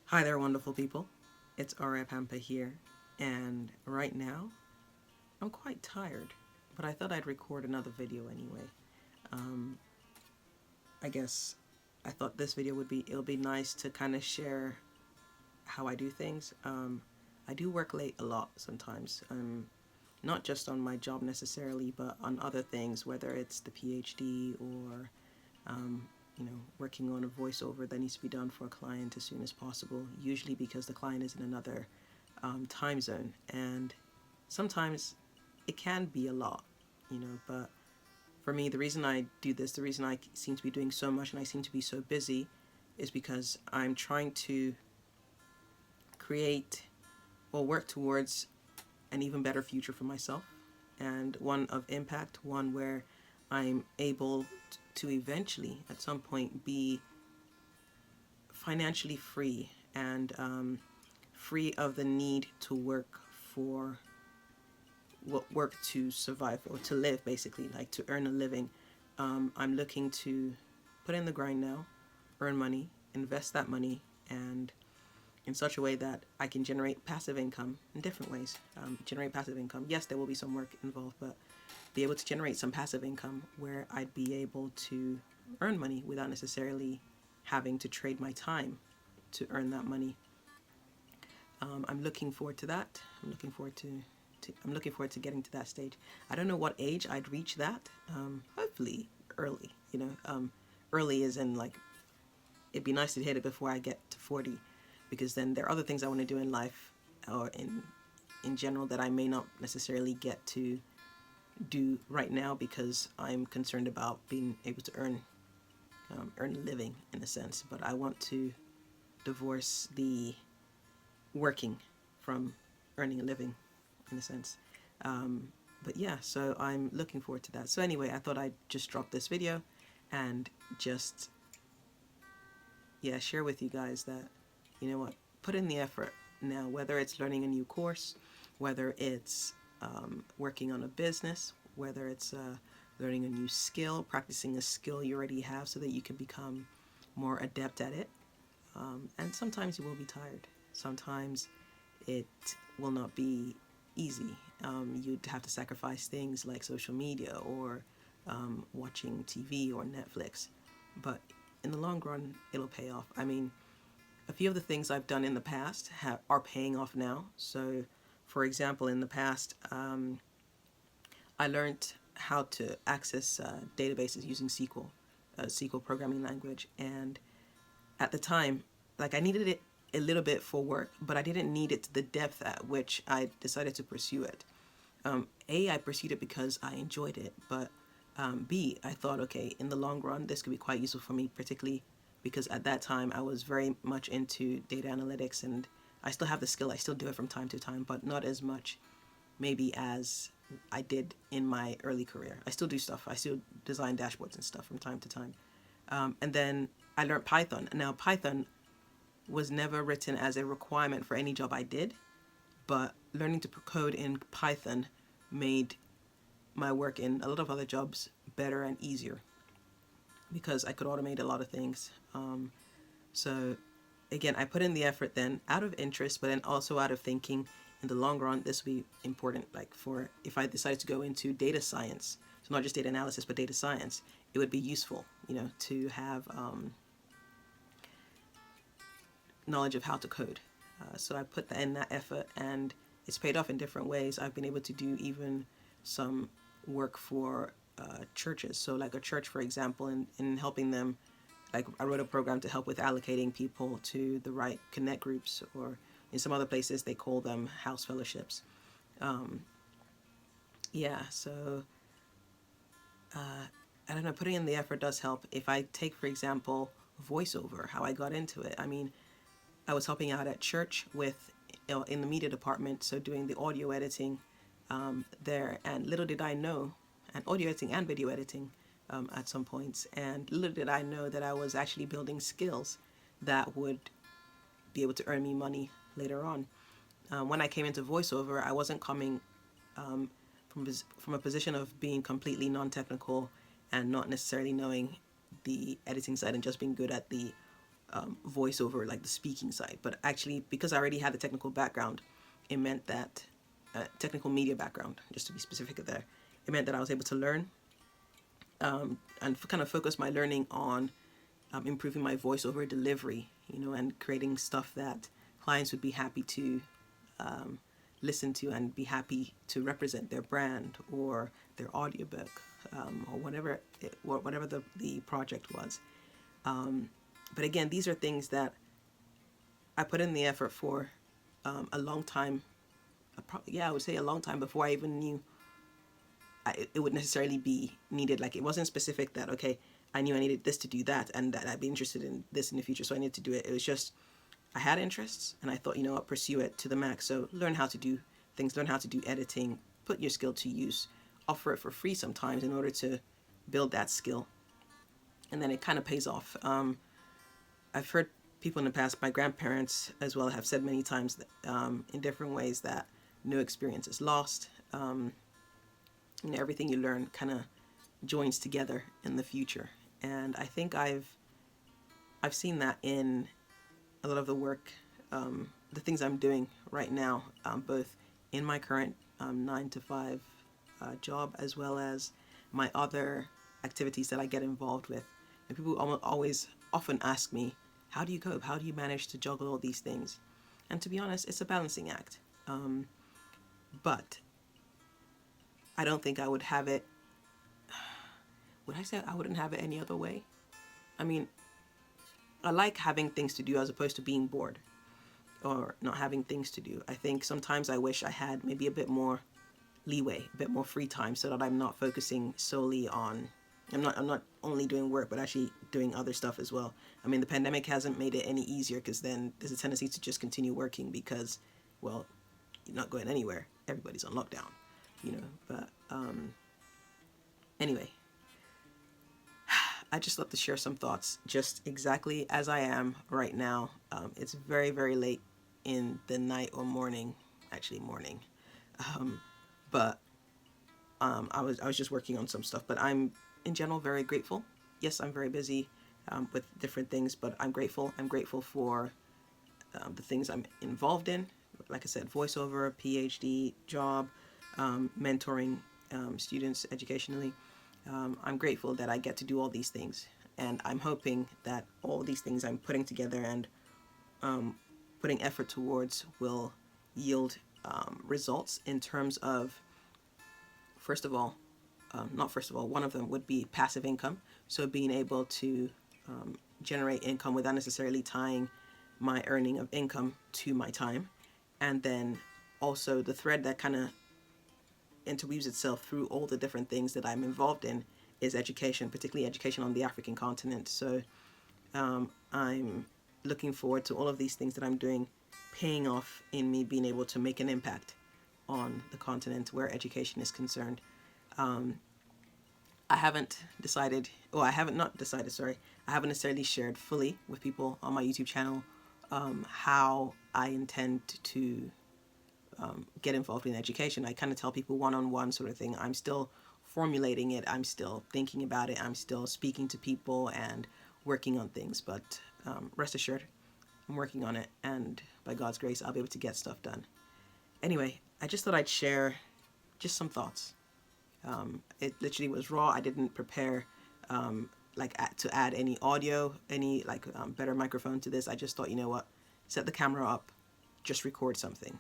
Hi there, wonderful people. It's Aura Pampa here, and right now I'm quite tired, but I thought I'd record another video anyway. Um, I guess I thought this video it'll be nice to kind of share how I do things. I do work late a lot sometimes, not just on my job necessarily, but on other things, whether it's the PhD or working on a voiceover that needs to be done for a client as soon as possible, usually because the client is in another time zone. And sometimes it can be a lot, but for me, the reason I do this, the reason I seem to be doing so much and I seem to be so busy is because I'm trying to create or work towards an even better future for myself, and one of impact, one where I'm able to eventually, at some point, be financially free and free of the need to work to survive or to live, basically, like to earn a living. I'm looking to put in the grind now, earn money, invest that money, and in such a way that I can generate passive income in different ways. Generate passive income. Yes, there will be some work involved, but be able to generate some passive income where I'd be able to earn money without necessarily having to trade my time to earn that money. I'm looking forward to that. I'm looking forward to getting to that stage. I don't know what age I'd reach that. Hopefully early. Early is in like it'd be nice to hit it before I get to 40, because then there are other things I want to do in life or in general that I may not necessarily get to do right now because I'm concerned about being able to earn a living in a sense. But I want to divorce the working from earning a living in a sense. But yeah, so I'm looking forward to that. So anyway, I thought I'd just drop this video and just share with you guys that, you know what, put in the effort now, whether it's learning a new course, whether it's working on a business, whether it's learning a new skill, practicing a skill you already have so that you can become more adept at it. And sometimes you will be tired. Sometimes it will not be easy. You'd have to sacrifice things like social media or watching TV or Netflix. But in the long run, it'll pay off. I mean, a few of the things I've done in the past are paying off now. So, for example, in the past, I learned how to access databases using SQL programming language. And at the time, like I needed it a little bit for work, but I didn't need it to the depth at which I decided to pursue it. I pursued it because I enjoyed it, but B, I thought, okay, in the long run, this could be quite useful for me, particularly because at that time I was very much into data analytics, and I still have the skill. I still do it from time to time, but not as much maybe as I did in my early career. I still do stuff. I still design dashboards and stuff from time to time. And then I learned Python. Now, Python was never written as a requirement for any job I did, but learning to code in Python made my work in a lot of other jobs better and easier because I could automate a lot of things. So again, I put in the effort then out of interest, but then also out of thinking in the long run, this will be important. Like for if I decided to go into data science, so not just data analysis, but data science, it would be useful, to have knowledge of how to code. So I put in that effort, and it's paid off in different ways. I've been able to do even some work for churches. So like a church, for example, in helping them, like I wrote a program to help with allocating people to the right connect groups, or in some other places they call them house fellowships. So I don't know, putting in the effort does help. If I take, for example, voiceover, how I got into it. I mean, I was helping out at church with in the media department, so doing the audio editing there. And little did I know, and audio editing and video editing at some points. And little did I know that I was actually building skills that would be able to earn me money later on. When I came into voiceover, I wasn't coming from a position of being completely non-technical and not necessarily knowing the editing side and just being good at the voiceover, like the speaking side. But actually, because I already had the technical background, it meant that technical media background, just to be specific there, it meant that I was able to learn and kind of focus my learning on improving my voiceover delivery, and creating stuff that clients would be happy to listen to and be happy to represent their brand or their audiobook, or whatever the project was. But again, these are things that I put in the effort for a long time. I would say a long time before I even knew it would necessarily be needed. Like, it wasn't specific that, okay, I knew I needed this to do that and that I'd be interested in this in the future, so I needed to do it. It was just, I had interests and I thought, I'll pursue it to the max. So learn how to do things, learn how to do editing, put your skill to use, offer it for free sometimes in order to build that skill. And then it kind of pays off. I've heard people in the past, my grandparents as well, have said many times that, in different ways, that no experience is lost. Everything you learn kind of joins together in the future. And I think I've seen that in a lot of the work, the things I'm doing right now, both in my current 9 to 5 job, as well as my other activities that I get involved with. And people often ask me, how do you cope? How do you manage to juggle all these things? And to be honest, it's a balancing act. But I don't think I would have it. Would I say I wouldn't have it any other way? I mean, I like having things to do as opposed to being bored or not having things to do. I think sometimes I wish I had maybe a bit more leeway, a bit more free time, so that I'm not focusing solely on, I'm not only doing work, but actually doing other stuff as well. I mean, the pandemic hasn't made it any easier, because then there's a tendency to just continue working because, well, you're not going anywhere. Everybody's on lockdown, but anyway, I just love to share some thoughts just exactly as I am right now. It's very, very late in the night or morning, actually morning. But I was just working on some stuff, but I'm in general very grateful. Yes, I'm very busy with different things, but I'm grateful. I'm grateful for the things I'm involved in. Like I said, voiceover, PhD, job, mentoring students educationally. I'm grateful that I get to do all these things, and I'm hoping that all these things I'm putting together and putting effort towards will yield results in terms of, one of them would be passive income. So being able to generate income without necessarily tying my earning of income to my time. And then also the thread that kind of interweaves itself through all the different things that I'm involved in is education, particularly education on the African continent. So I'm looking forward to all of these things that I'm doing paying off in me being able to make an impact on the continent where education is concerned. I haven't necessarily shared fully with people on my YouTube channel how I intend to get involved in education. I kind of tell people one-on-one sort of thing. I'm still formulating it. I'm still thinking about it. I'm still speaking to people and working on things. But rest assured, I'm working on it. And by God's grace, I'll be able to get stuff done. Anyway, I just thought I'd share just some thoughts. It literally was raw. I didn't prepare to add any audio, any better microphone to this. I just thought, set the camera up, just record something.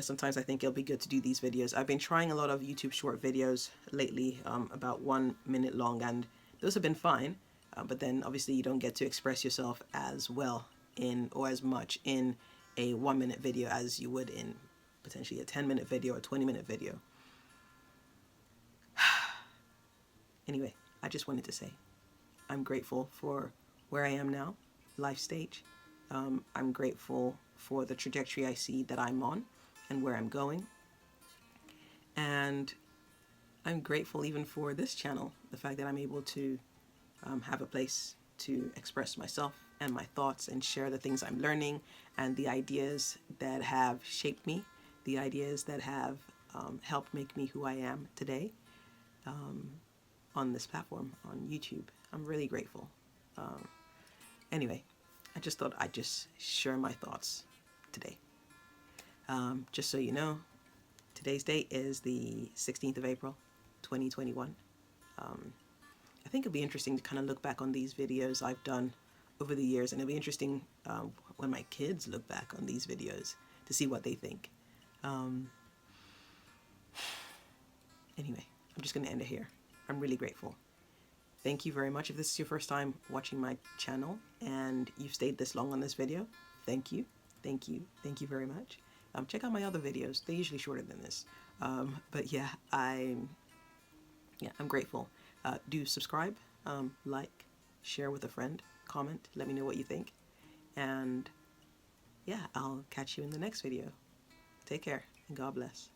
Sometimes I think it'll be good to do these videos. I've been trying a lot of YouTube short videos lately, about 1 minute long, and those have been fine. But then obviously you don't get to express yourself as well or as much in a 1 minute video as you would in potentially a 10-minute video or 20-minute video. Anyway, I just wanted to say I'm grateful for where I am now, life stage. I'm grateful for the trajectory I see that I'm on and where I'm going. And I'm grateful even for this channel, the fact that I'm able to have a place to express myself and my thoughts and share the things I'm learning and the ideas that have shaped me, the ideas that have helped make me who I am today. On this platform, on YouTube. I'm really grateful. Anyway, I just thought I'd just share my thoughts today. Just so you know, today's date is the 16th of April, 2021. I think it'll be interesting to kind of look back on these videos I've done over the years, and it'll be interesting when my kids look back on these videos to see what they think. Anyway, I'm just going to end it here. I'm really grateful. Thank you very much. If this is your first time watching my channel and you've stayed this long on this video, thank you. Thank you. Thank you very much. Check out my other videos. They're usually shorter than this. But yeah, I'm grateful. Do subscribe, like, share with a friend, comment, let me know what you think. And yeah, I'll catch you in the next video. Take care and God bless.